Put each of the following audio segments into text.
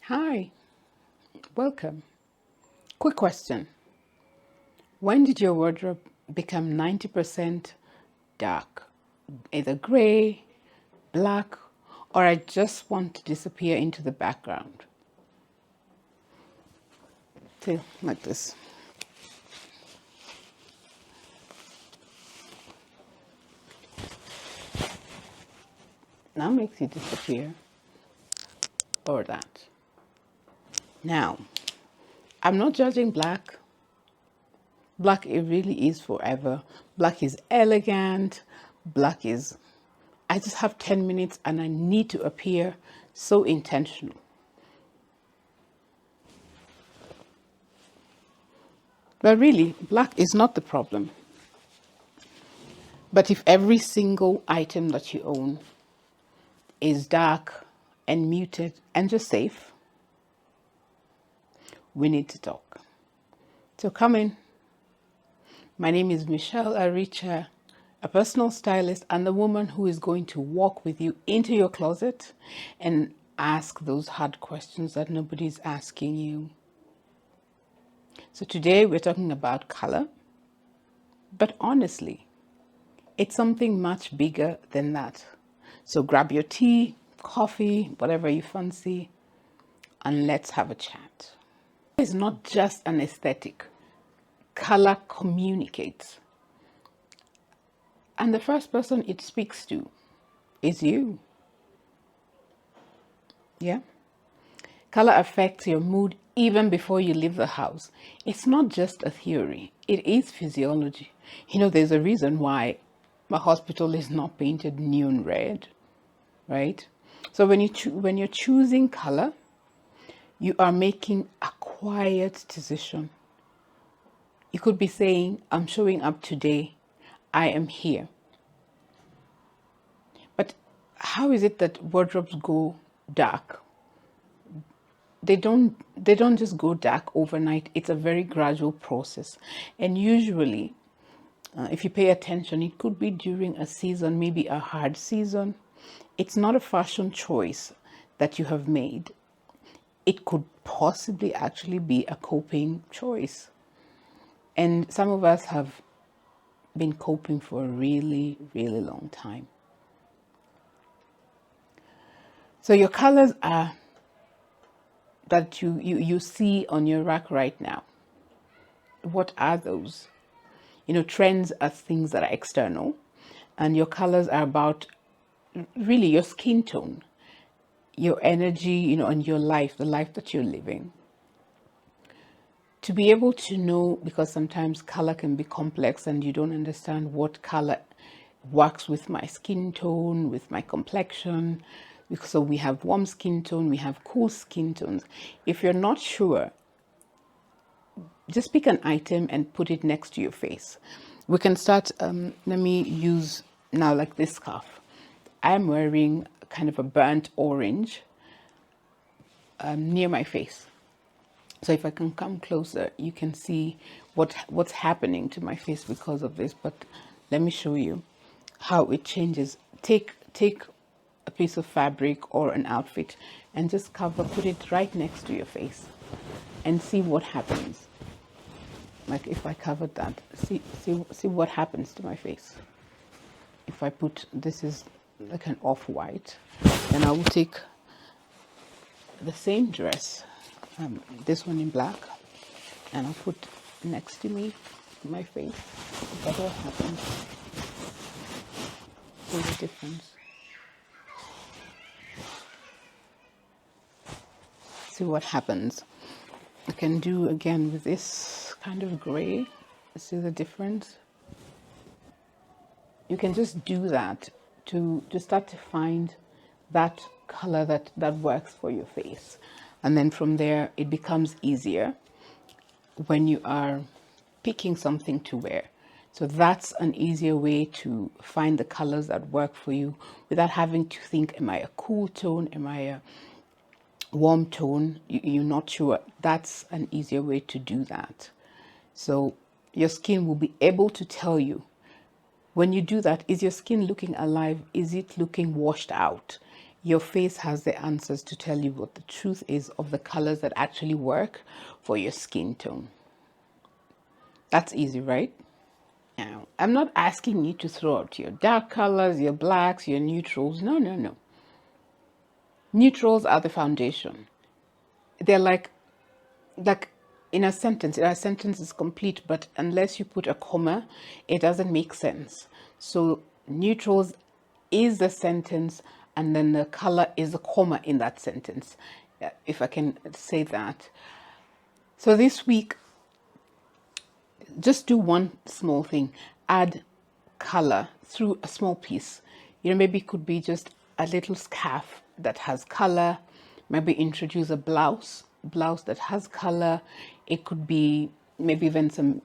Hi, welcome. Quick question. When did your wardrobe become 90% dark? Either gray, black, or I just want to disappear into the background? See, like this. Now makes you disappear, or that. Now, I'm not judging black. Black, it really is forever. Black is elegant. Black is, I just have 10 minutes and I need to appear so intentional. But really, black is not the problem. But if every single item that you own is dark and muted and just safe, we need to talk. So come in. My name is Michelle Aricha, a personal stylist and the woman who is going to walk with you into your closet and ask those hard questions that nobody's asking you. So today we're talking about color, but honestly, it's something much bigger than that. So grab your tea, coffee, whatever you fancy, and let's have a chat. It's not just an aesthetic. Color communicates. And the first person it speaks to is you. Yeah? Color affects your mood even before you leave the house. It's not just a theory, it is physiology. You know, there's a reason why a hospital is not painted neon red, right? So when you're choosing color, you are making a quiet decision. You could be saying, I'm showing up today, I am here. But how is it that wardrobes go dark? They don't just go dark overnight. It's a very gradual process. And usually, if you pay attention, it could be during a season, maybe a hard season. It's not a fashion choice that you have made. It could possibly actually be a coping choice. And some of us have been coping for a really, really long time. So your colors are that you see on your rack right now. What are those? You know, trends are things that are external, and your colors are about really your skin tone, your energy, you know, and your life, the life that you're living. To be able to know, because sometimes color can be complex and you don't understand what color works with my skin tone, with my complexion. So we have warm skin tone, we have cool skin tones. If you're not sure, just pick an item and put it next to your face. We can start, let me use now like this scarf. I'm wearing kind of a burnt orange near my face. So if I can come closer, you can see what's happening to my face because of this. But let me show you how it changes. Take a piece of fabric or an outfit and just put it right next to your face and see what happens. Like if I covered that, see what happens to my face. If I put, this is like an off-white, then I will take the same dress, this one in black, and I'll put next to me, my face. That's what happens. See the difference. See what happens. I can do again with this kind of gray. See the difference? You can just do that to start to find that color that works for your face. And then from there, it becomes easier when you are picking something to wear. So that's an easier way to find the colors that work for you without having to think, am I a cool tone? Am I a warm tone? You're not sure. That's an easier way to do that. So your skin will be able to tell you, when you do that, is your skin looking alive? Is it looking washed out? Your face has the answers to tell you what the truth is of the colors that actually work for your skin tone. That's easy, right? Now, I'm not asking you to throw out your dark colors, your blacks, your neutrals. No, no, no. Neutrals are the foundation. They're like in a sentence. A sentence is complete, but unless you put a comma, it doesn't make sense. So neutrals is the sentence, and then the color is a comma in that sentence, if I can say that. So this week, just do one small thing. Add color through a small piece. Maybe it could be just a little scarf that has color. Maybe introduce a blouse that has color. It could be maybe even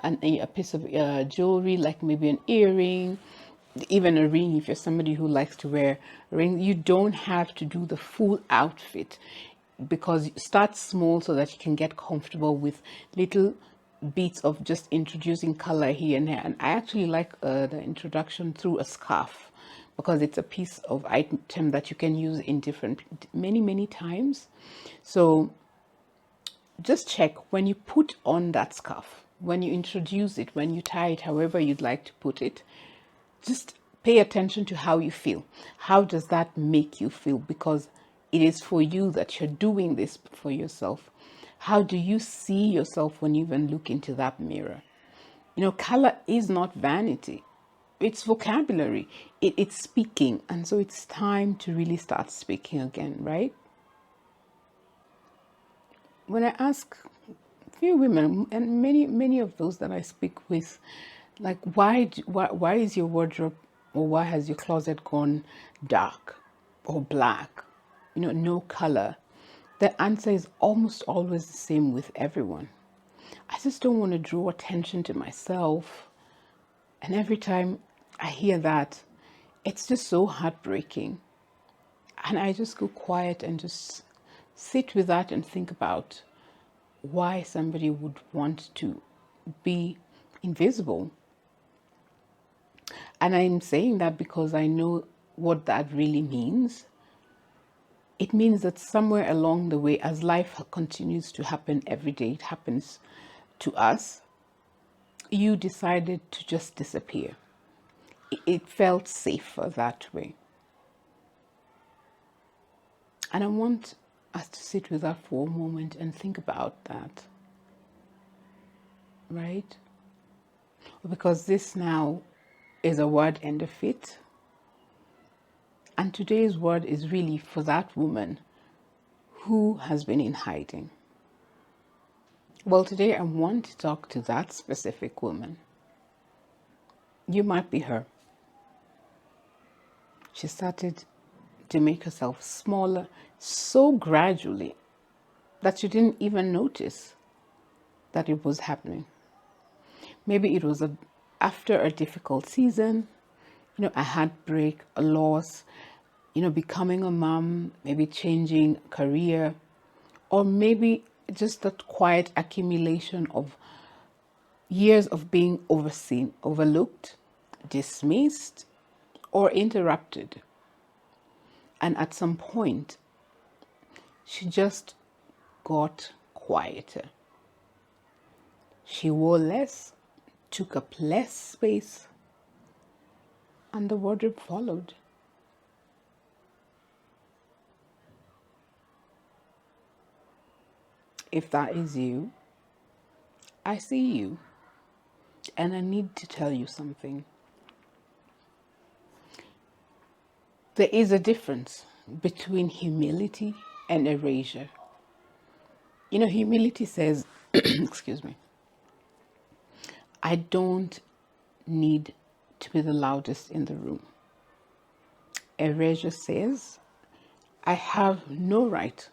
a piece of jewelry, like maybe an earring, even a ring. If you're somebody who likes to wear a ring, you don't have to do the full outfit, because start small so that you can get comfortable with little bits of just introducing color here and there. And I actually like the introduction through a scarf, because it's a piece of item that you can use in many times. So just check when you put on that scarf, when you introduce it, when you tie it, however you'd like to put it, just pay attention to how you feel. How does that make you feel? Because it is for you that you're doing this for yourself. How do you see yourself when you even look into that mirror? Color is not vanity. It's vocabulary. It's speaking. And so it's time to really start speaking again, right? When I ask few women, and many of those that I speak with, like, why is your wardrobe, or why has your closet gone dark or black, no color? The answer is almost always the same with everyone. I just don't want to draw attention to myself. And every time I hear that, it's just so heartbreaking. And I just go quiet and just sit with that and think about why somebody would want to be invisible. And I'm saying that because I know what that really means. It means that somewhere along the way, as life continues to happen every day, it happens to us, you decided to just disappear. It felt safer that way. And I want us to sit with that for a moment and think about that, right? Because this now is a word and a fit. And today's word is really for that woman who has been in hiding. Well, today I want to talk to that specific woman. You might be her. She started to make herself smaller so gradually that you didn't even notice that it was happening. Maybe it was after a difficult season, a heartbreak, a loss, becoming a mom, maybe changing career, or maybe just that quiet accumulation of years of being overseen, overlooked, dismissed, or interrupted. And at some point, she just got quieter. She wore less, took up less space, and the wardrobe followed. If that is you, I see you, and I need to tell you something. There is a difference between humility and erasure. Humility says, excuse me, I don't need to be the loudest in the room. Erasure says, I have no right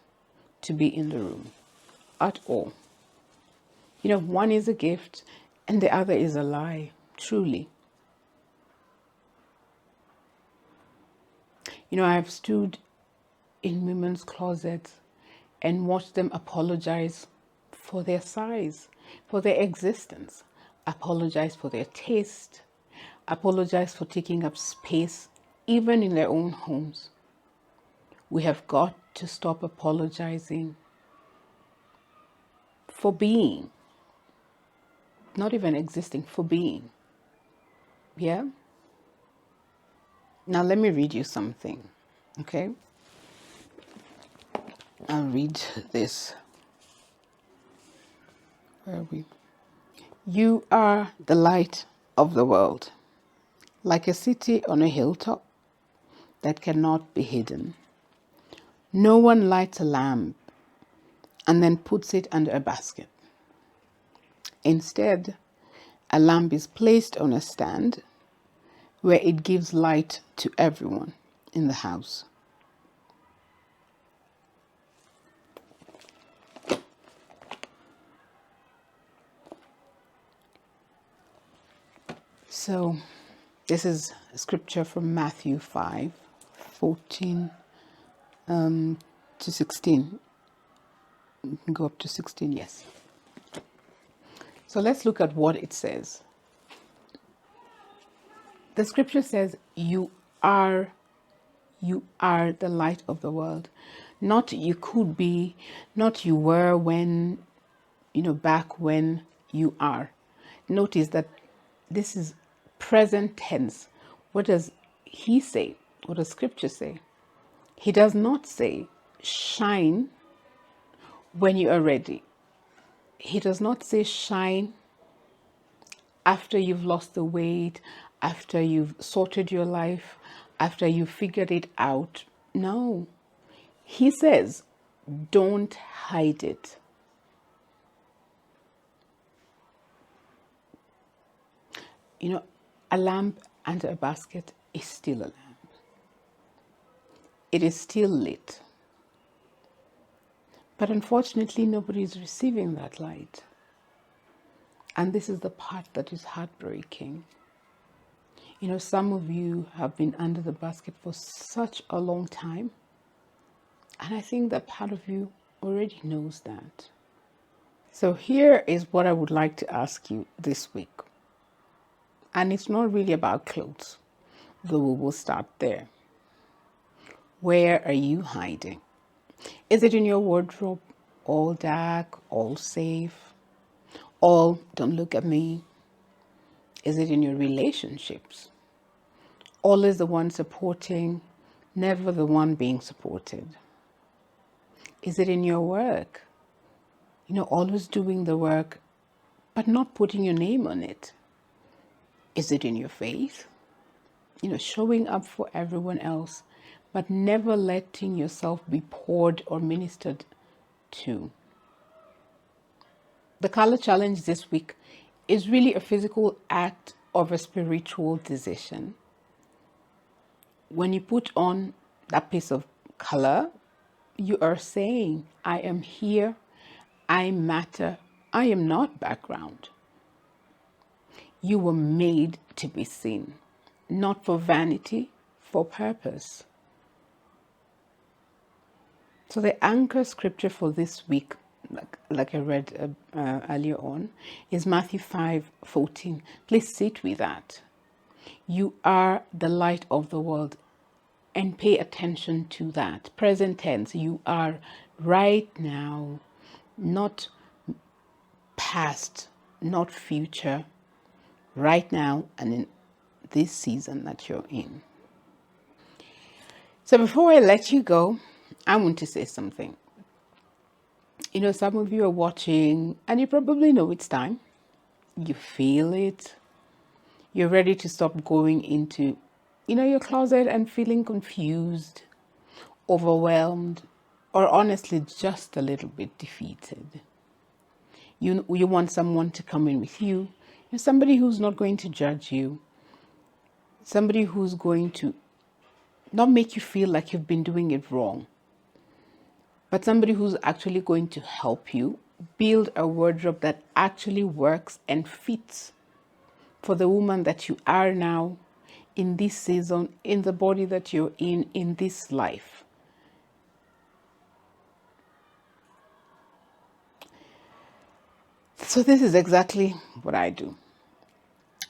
to be in the room at all. One is a gift and the other is a lie, truly. I've stood in women's closets and watched them apologize for their size, for their existence, apologize for their taste, apologize for taking up space, even in their own homes. We have got to stop apologizing for being, not even existing, for being. Yeah? Now let me read you something, okay? I'll read this. Where are we? You are the light of the world, like a city on a hilltop that cannot be hidden. No one lights a lamp and then puts it under a basket. Instead, a lamp is placed on a stand where it gives light to everyone in the house. So, this is a scripture from Matthew 5:14 to 16. You can go up to 16, yes. So let's look at what it says. The scripture says, you are the light of the world. Not you could be, not you were when, back when, you are. Notice that this is present tense. What does he say? What does scripture say? He does not say shine when you are ready. He does not say shine after you've lost the weight, after you've sorted your life, after you've figured it out. No. He says, don't hide it. A lamp under a basket is still a lamp. It is still lit. But unfortunately, nobody is receiving that light. And this is the part that is heartbreaking. Some of you have been under the basket for such a long time. And I think that part of you already knows that. So here is what I would like to ask you this week. And it's not really about clothes, though we will start there. Where are you hiding? Is it in your wardrobe, all dark, all safe, all don't look at me? Is it in your relationships? Always the one supporting, never the one being supported? Is it in your work? Always doing the work, but not putting your name on it? Is it in your faith? Showing up for everyone else, but never letting yourself be poured or ministered to. The color challenge this week is really a physical act of a spiritual decision. When you put on that piece of color, you are saying, I am here, I matter, I am not background. You were made to be seen, not for vanity, for purpose. So the anchor scripture for this week, like I read earlier on, is Matthew 5:14. Please sit with that. You are the light of the world, and pay attention to that. Present tense, you are right now, not past, not future, right now and in this season that you're in. So before I let you go, I want to say something. Some of you are watching and you probably know it's time. You feel it. You're ready to stop going into, your closet and feeling confused, overwhelmed, or honestly just a little bit defeated. You want someone to come in with you. Somebody who's not going to judge you. Somebody who's going to not make you feel like you've been doing it wrong, but somebody who's actually going to help you build a wardrobe that actually works and fits for the woman that you are now, in this season, in the body that you're in this life. So this is exactly what I do.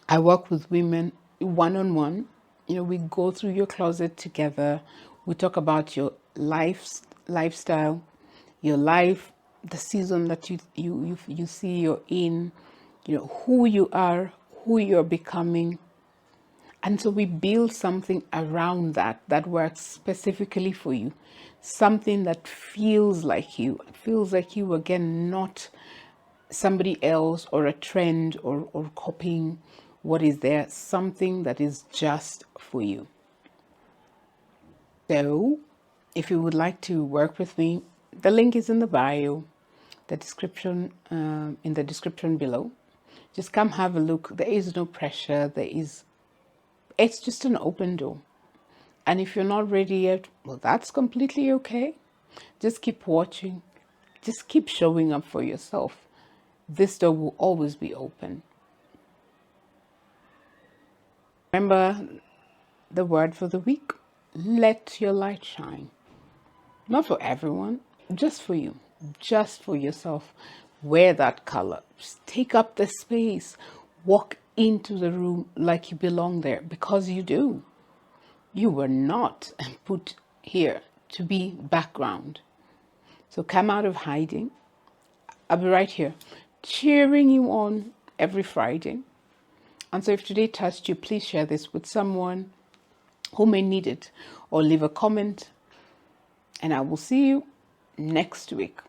I work with women one-on-one. We go through your closet together. We talk about your lifestyle, your life, the season that you see you're in, who you are, who you're becoming. And so we build something around that works specifically for you, something that feels like you again, not somebody else or a trend or copying what is there, something that is just for you. So if you would like to work with me, the link is in the bio, the description, in the description below. Just come have a look. There is no pressure. It's just an open door. And if you're not ready yet, well, that's completely okay. Just keep watching. Just keep showing up for yourself. This door will always be open. Remember the word for the week: let your light shine. Not for everyone, just for you, just for yourself. Wear that color. Just take up the space. Walk into the room like you belong there, because you do. You were not put here to be background. So come out of hiding. I'll be right here cheering you on every Friday. And so if today touched you, please share this with someone who may need it, or leave a comment. And I will see you next week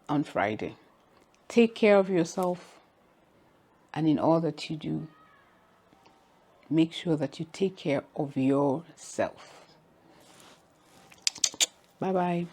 on Friday. Take care of yourself. And in all that you do, make sure that you take care of yourself. Bye-bye.